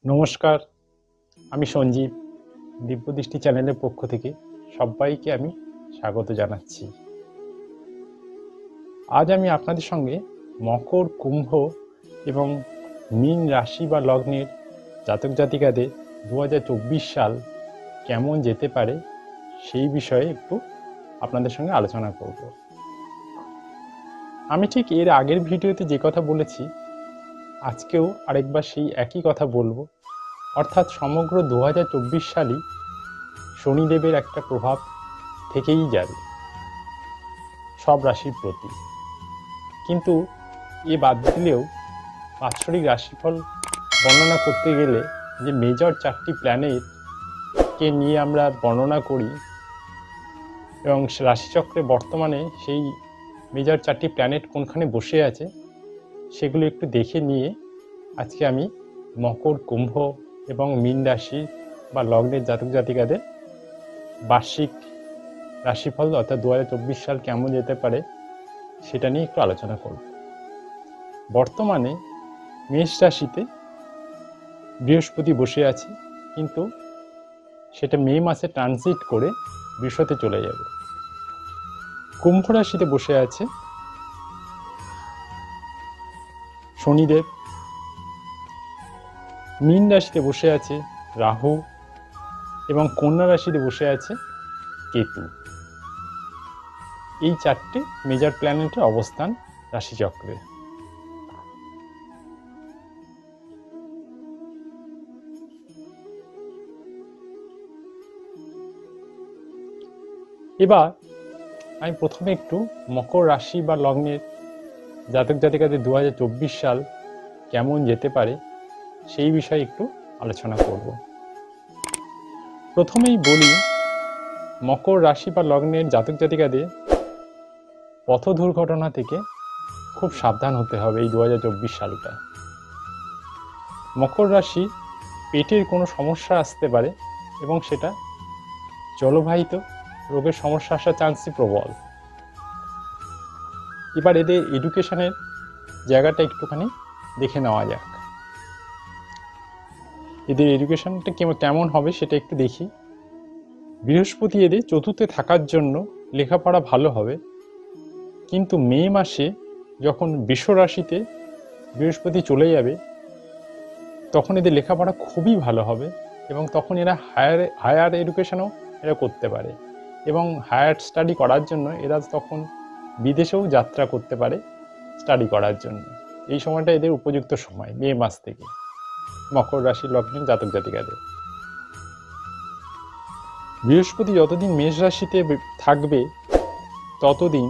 নমস্কার, আমি সঞ্জীব। দিব্যদৃষ্টি চ্যানেলের পক্ষ থেকে সবাইকে আমি স্বাগত জানাচ্ছি। আজ আমি আপনাদের সঙ্গে মকর, কুম্ভ এবং মীন রাশি বা লগ্নের জাতক জাতিকাদের 2024 সাল কেমন যেতে পারে সেই বিষয়ে একটু আপনাদের সঙ্গে আলোচনা করব। আমি ঠিক এর আগের ভিডিওতে যে কথা বলেছি আজকেও আরেকবার সেই একই কথা বলবো। অর্থাৎ সমগ্র 2024 সালই শনিদেবের একটা প্রভাব থেকেই যাবে সব রাশির প্রতি। কিন্তু এ বাদ দিলেও বাৎসরিক রাশিফল বর্ণনা করতে গেলে যে মেজর 4টি প্ল্যানেটকে নিয়ে আমরা বর্ণনা করি এবং রাশিচক্রে বর্তমানে সেই মেজর 4টি প্ল্যানেট কোনখানে বসে আছে সেগুলো একটু দেখে নিয়ে আজকে আমি মকর, কুম্ভ এবং মীন রাশি বা লগ্নের জাতক জাতিকাদের বার্ষিক রাশিফল অর্থাৎ 2024 সাল কেমন যেতে পারে সেটা নিয়ে একটু আলোচনা করব। বর্তমানে মেষ রাশিতে বৃহস্পতি বসে আছে, কিন্তু সেটা মে মাসে ট্রানজিট করে বৃষতে চলে যাবে। কুম্ভ রাশিতে বসে আছে শনিদেব, মীন রাশিতে বসে আছে রাহু এবং কন্যা রাশিতে বসে আছে কেতু। এই 4টে মেজর প্ল্যানেটের অবস্থান রাশিচক্রে। এবার আমি প্রথমে একটু মকর রাশি বা লগ্নের জাতক জাতিকাদের 2024 সাল কেমন যেতে পারে সেই বিষয়ে একটু আলোচনা করব। প্রথমেই বলি, মকর রাশি বা লগ্নের জাতক জাতিকাদের পথ দুর্ঘটনা থেকে খুব সাবধান হতে হবে এই 2024 সালটা। মকর রাশি পেটের কোনো সমস্যা আসতে পারে এবং সেটা জলবাহিত রোগের সমস্যা আসার চান্সই প্রবল। এবার এদের এডুকেশনের জায়গাটা একটুখানি দেখে নেওয়া যাক। এদের এডুকেশনটা কেমন হবে সেটা একটু দেখি। বৃহস্পতি এদের চতুর্থে থাকার জন্য লেখাপড়া ভালো হবে, কিন্তু মে মাসে যখন বৃষ রাশিতে বৃহস্পতি চলে যাবে তখন এদের লেখাপড়া খুবই ভালো হবে এবং তখন এরা হায়ার এডুকেশনও এরা করতে পারে এবং হায়ার স্টাডি করার জন্য এরা তখন বিদেশেও যাত্রা করতে পারে স্টাডি করার জন্য। এই সময়টা এদের উপযুক্ত সময় মে মাস থেকে মকর রাশি লগ্নের জাতক জাতিকাদের। বৃহস্পতি যতদিন মেষ রাশিতে থাকবে ততদিন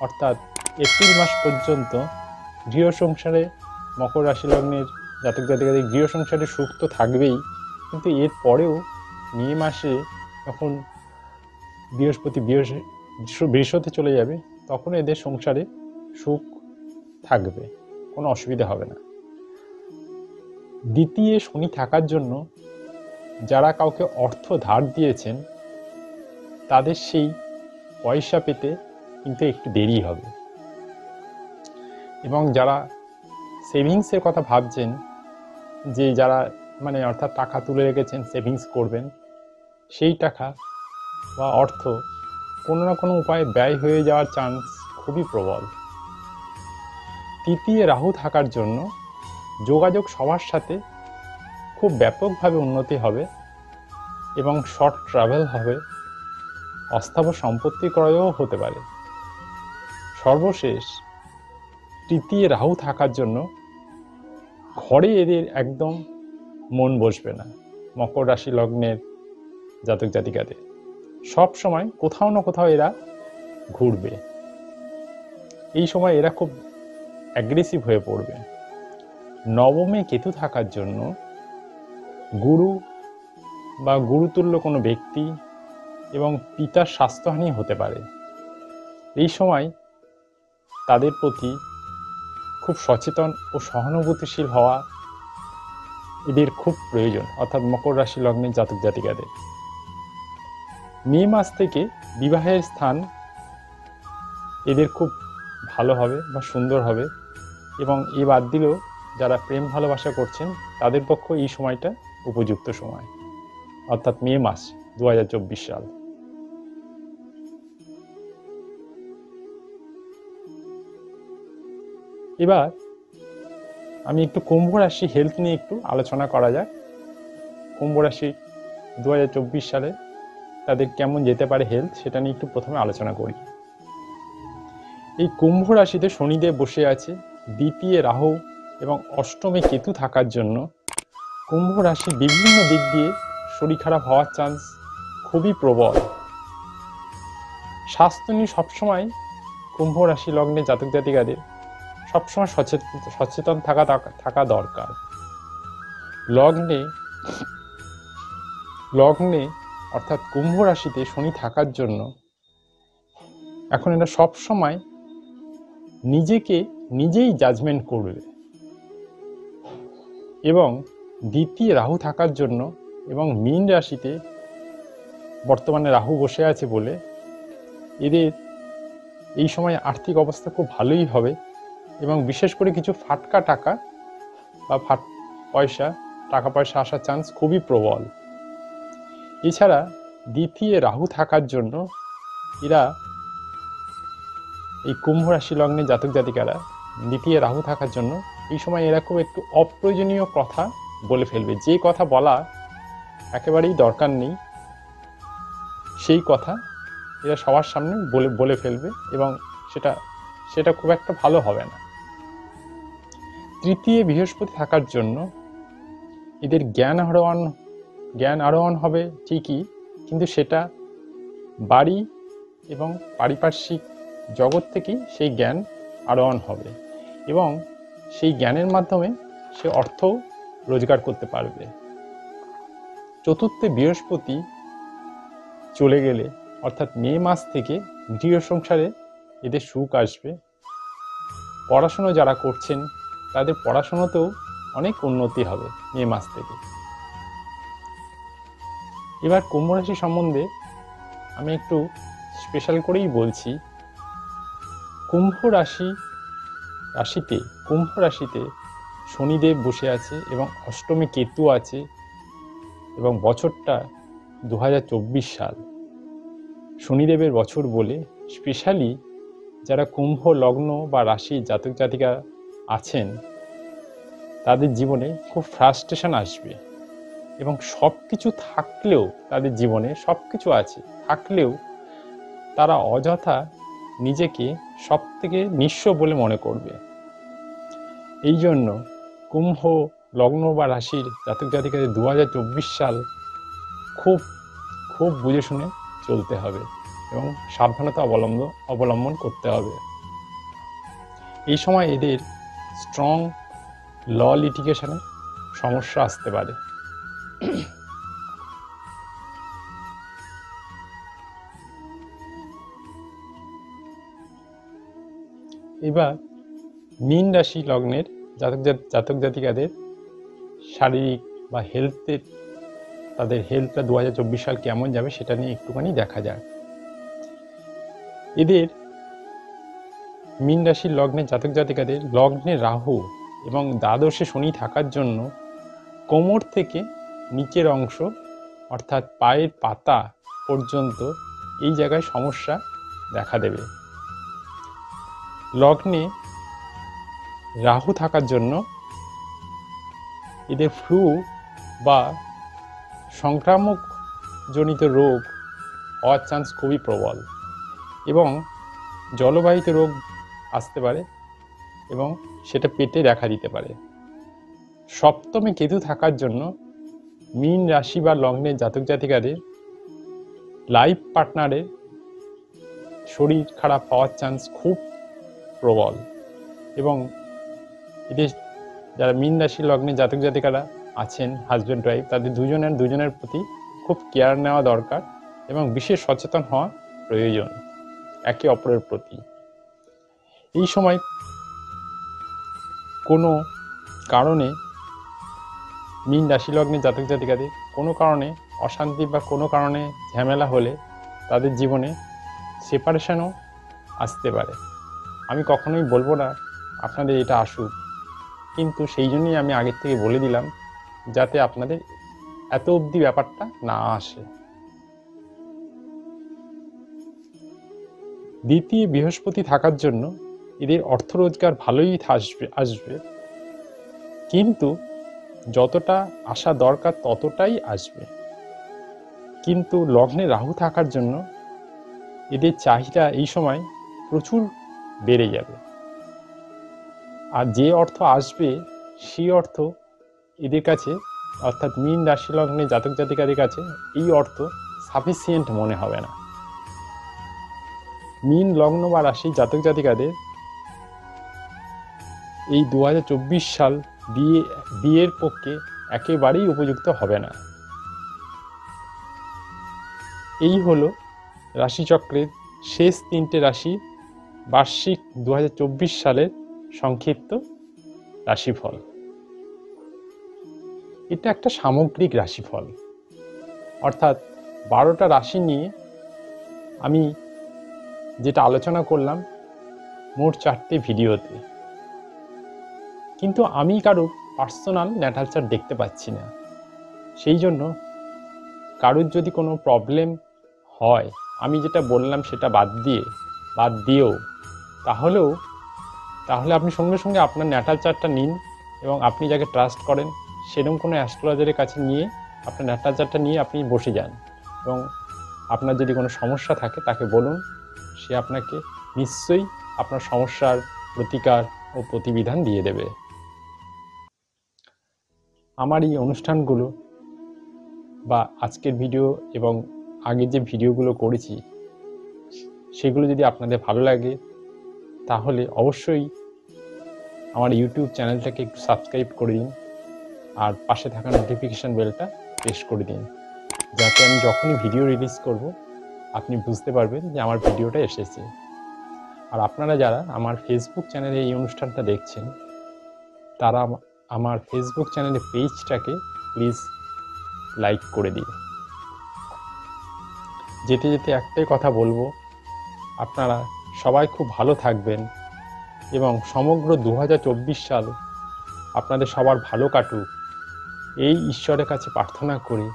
অর্থাৎ এপ্রিল মাস পর্যন্ত গৃহ সংসারে মকর রাশি লগ্নের জাতক জাতিকাদের গৃহ সংসারে সুখ তো থাকবেই, কিন্তু এর পরেও মে মাসে যখন বৃহস্পতি বৃষতে চলে যাবে তখন এদের সংসারে সুখ থাকবে, কোনো অসুবিধা হবে না। দ্বিতীয় শনি থাকার জন্য যারা কাউকে অর্থ ধার দিয়েছেন তাদের সেই পয়সা পেতে কিন্তু একটু দেরি হবে এবং যারা সেভিংসের কথা ভাবছেন, যে যারা অর্থাৎ টাকা তুলে রেখেছেন সেভিংস করবেন, সেই টাকা বা অর্থ কোনো না কোনো উপায়ে ব্যয় হয়ে যাওয়ার চান্স খুবই প্রবল। তৃতীয় রাহু থাকার জন্য যোগাযোগ সবার সাথে খুব ব্যাপকভাবে উন্নতি হবে এবং শর্ট ট্রাভেল হবে, অস্থাবর সম্পত্তি ক্রয়ও হতে পারে। সর্বশেষ তৃতীয় রাহু থাকার জন্য ঘরে এদের একদম মন বসবে না। মকর রাশি লগ্নের জাতক জাতিকাদের সব সময় কোথাও না কোথাও এরা ঘুরবে। এই সময় এরা খুব অ্যাগ্রেসিভ হয়ে পড়বে। নবমে কেতু থাকার জন্য গুরু বা গুরুতুল্য কোনো ব্যক্তি এবং পিতার স্বাস্থ্যহানি হতে পারে। এই সময় তাদের প্রতি খুব সচেতন ও সহানুভূতিশীল হওয়া এদের খুব প্রয়োজন, অর্থাৎ মকর রাশি লগ্নের জাতক জাতিকাদের। মে মাস থেকে বিবাহের স্থান এদের খুব ভালো হবে বা সুন্দর হবে, এবং এ বাদ দিলেও যারা প্রেম ভালোবাসা করছেন তাদের পক্ষে এই সময়টা উপযুক্ত সময়, অর্থাৎ মে মাস 2024 সাল। এবার আমি একটু কুম্ভ রাশি হেলথ নিয়ে একটু আলোচনা করা যাক। কুম্ভ রাশি 2024 সালে তাদের কেমন যেতে পারে হেলথ, সেটা নিয়ে একটু প্রথমে আলোচনা করি। এই কুম্ভ রাশিতে শনিদেব বসে আছে, দ্বিতীয় রাহু এবং অষ্টমে কেতু থাকার জন্য কুম্ভ রাশির বিভিন্ন দিক দিয়ে শরীর খারাপ হওয়ার চান্স খুবই প্রবল। স্বাস্থ্য নিয়ে সবসময় কুম্ভ রাশি লগ্নে জাতক জাতিকাদের সবসময় সচেতন থাকা দরকার। লগ্নে অর্থাৎ কুম্ভ রাশিতে শনি থাকার জন্য এখন এটা সবসময় নিজেকে নিজেই জাজমেন্ট করবে, এবং দ্বিতীয় রাহু থাকার জন্য এবং মীন রাশিতে বর্তমানে রাহু বসে আছে বলে এদের এই সময় আর্থিক অবস্থা খুব ভালোই হবে, এবং বিশেষ করে কিছু ফাটকা টাকা বা টাকা পয়সা আসার চান্স খুবই প্রবল। এছাড়া দ্বিতীয় রাহু থাকার জন্য এরা এই কুম্ভ রাশি লগ্নে জাতক জাতিকারা দ্বিতীয় রাহু থাকার জন্য এই সময় এরা খুব একটু অপ্রয়োজনীয় কথা বলে ফেলবে। যে কথা বলা একেবারেই দরকার নেই সেই কথা এরা সবার সামনে বলে ফেলবে, এবং সেটা খুব একটা ভালো হবে না। তৃতীয় বৃহস্পতি থাকার জন্য এদের জ্ঞান আরোহণ হবে ঠিকই, কিন্তু সেটা বাড়ি এবং পারিপার্শ্বিক জগৎ থেকেই সেই জ্ঞান আরোহণ হবে, এবং সেই জ্ঞানের মাধ্যমে সে অর্থ রোজগার করতে পারবে। চতুর্থে বৃহস্পতি চলে গেলে অর্থাৎ মে মাস থেকে গৃহ সংসারে এদের সুখ আসবে। পড়াশুনো যারা করছেন তাদের পড়াশোনাতেও অনেক উন্নতি হবে মে মাস থেকে। এবার কুম্ভ রাশি সম্বন্ধে আমি একটু স্পেশাল করেই বলছি। কুম্ভ রাশিতে শনিদেব বসে আছে এবং অষ্টমে কেতু আছে, এবং বছরটা 2024 সাল শনিদেবের বছর বলে স্পেশালি যারা কুম্ভ লগ্ন বা রাশি জাতক জাতিকা আছেন তাদের জীবনে খুব ফ্রাস্ট্রেশন আসবে, এবং সব কিছু থাকলেও তাদের জীবনে সব কিছু আছে থাকলেও তারা অযথা নিজেকে সব থেকে নিঃস্ব বলে মনে করবে। এই জন্য কুম্ভ লগ্ন বা রাশির জাতক জাতিকাদের 2024 সাল খুব খুব বুঝে শুনে চলতে হবে এবং সাবধানতা অবলম্বন করতে হবে। এই সময় এদের স্ট্রং ল লিটিগেশনের সমস্যা আসতে পারে। এবার মীন রাশি লগ্নের জাতক জাতিকাদের শারীরিক বা তাদের হেলথটা 2024 সাল কেমন যাবে সেটা নিয়ে একটুখানি দেখা যায়। এদের মীন রাশির লগ্নের জাতক জাতিকাদের লগ্নে রাহু এবং দ্বাদশে শনি থাকার জন্য কোমর থেকে নিচের অংশ অর্থাৎ পায়ের পাতা পর্যন্ত এই জায়গায় সমস্যা দেখা দেবে। লগ্নে রাহু থাকার জন্য এদের ফ্লু বা সংক্রামক জনিত রোগ হওয়ার চান্স খুবই প্রবল, এবং জলবাহিত রোগ আসতে পারে এবং সেটা পেটে দেখা দিতে পারে। সপ্তমে কেতু থাকার জন্য মীন রাশি বা লগ্নের জাতক জাতিকাদের লাইফ পার্টনারের শরীর খারাপ হওয়ার চান্স খুব প্রবল, এবং এদের যারা মীন রাশি লগ্নে জাতক জাতিকারা আছেন হাজব্যান্ড ওয়াইফ তাদের দুজনের প্রতি খুব কেয়ার নেওয়া দরকার এবং বিশেষ সচেতন হওয়া প্রয়োজন একে অপরের প্রতি। এই সময় কোনো কারণে মীন রাশি লগ্নে জাতক জাতিকাদের কোনো কারণে অশান্তি বা কোনো কারণে ঝামেলা হলে তাদের জীবনে সেপারেশনও আসতে পারে। আমি কখনোই বলবো না আপনাদের এটা আসুক, কিন্তু সেই জন্যই আমি আগের থেকে বলে দিলাম যাতে আপনাদের এত অবধি ব্যাপারটা না আসে। দ্বিতীয় বৃহস্পতি থাকার জন্য এদের অর্থ রোজগার ভালোই আসবে, কিন্তু যতটা আসা দরকার ততটাই আসবে। কিন্তু লগ্নে রাহু থাকার জন্য এদের চাহিদা এই সময় প্রচুর বেড়ে যাবে, আর যে অর্থ আসবে সেই অর্থ এদের কাছে, অর্থাৎ মীন রাশি লগ্নে জাতক জাতিকাদের কাছে এই অর্থ সাফিসিয়েন্ট মনে হবে না। মীন লগ্ন বা রাশি জাতক জাতিকাদের এই 2024 সাল বিয়ের পক্ষে একেবারেই উপযুক্ত হবে না। এই হলো রাশিচক্রের শেষ 3টে রাশি বার্ষিক 2024 সালের সংক্ষিপ্ত রাশিফল। এটা একটা সামগ্রিক রাশিফল, অর্থাৎ 12টা রাশি নিয়ে আমি যেটা আলোচনা করলাম মোট 4টে ভিডিওতে। কিন্তু আমি কারোর পার্সোনাল ন্যাটাল চার্ট দেখতে পাচ্ছি না, সেই জন্য কারোর যদি কোনো প্রবলেম হয়, আমি যেটা বললাম সেটা বাদ দিয়েও তাহলে আপনি সঙ্গে সঙ্গে আপনার ন্যাটাল চার্টটা নিন এবং আপনি যাকে ট্রাস্ট করেন সেরকম কোনো অ্যাস্ট্রোলজারের কাছে নিয়ে আপনার ন্যাটাল চার্টটা নিয়ে আপনি বসে যান এবং আপনার যদি কোনো সমস্যা থাকে তাকে বলুন, সে আপনাকে নিশ্চয়ই আপনার সমস্যার প্রতিকার ও প্রতিবিধান দিয়ে দেবে। আমার এই অনুষ্ঠানগুলো বা আজকের ভিডিও এবং আগে যে ভিডিওগুলো করেছি সেগুলো যদি আপনাদের ভালো লাগে তাহলে অবশ্যই আমার ইউটিউব চ্যানেলটাকে একটু সাবস্ক্রাইব করে দিন আর পাশে থাকা নোটিফিকেশান বেলটা প্রেস করে দিন, যাতে আমি যখনই ভিডিও রিলিজ করব আপনি বুঝতে পারবেন যে আমার ভিডিওটা এসেছে। আর আপনারা যারা আমার ফেসবুক চ্যানেলে এই অনুষ্ঠানটা দেখছেন তারা আমার ফেসবুক চ্যানেলের পেজটাকে প্লিজ লাইক করে দিন। যেতে যেতে একটাই কথা বলবো, আপনারা সবাই খুব ভালো থাকবেন এবং সমগ্র 2024 সাল আপনাদের সবার ভালো কাটুক এই ঈশ্বরের কাছে প্রার্থনা করি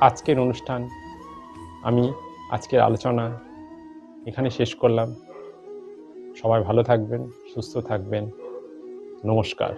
আজকের অনুষ্ঠান আজকের আলোচনা এখানে শেষ করলাম। সবাই ভালো থাকবেন, সুস্থ থাকবেন। নমস্কার।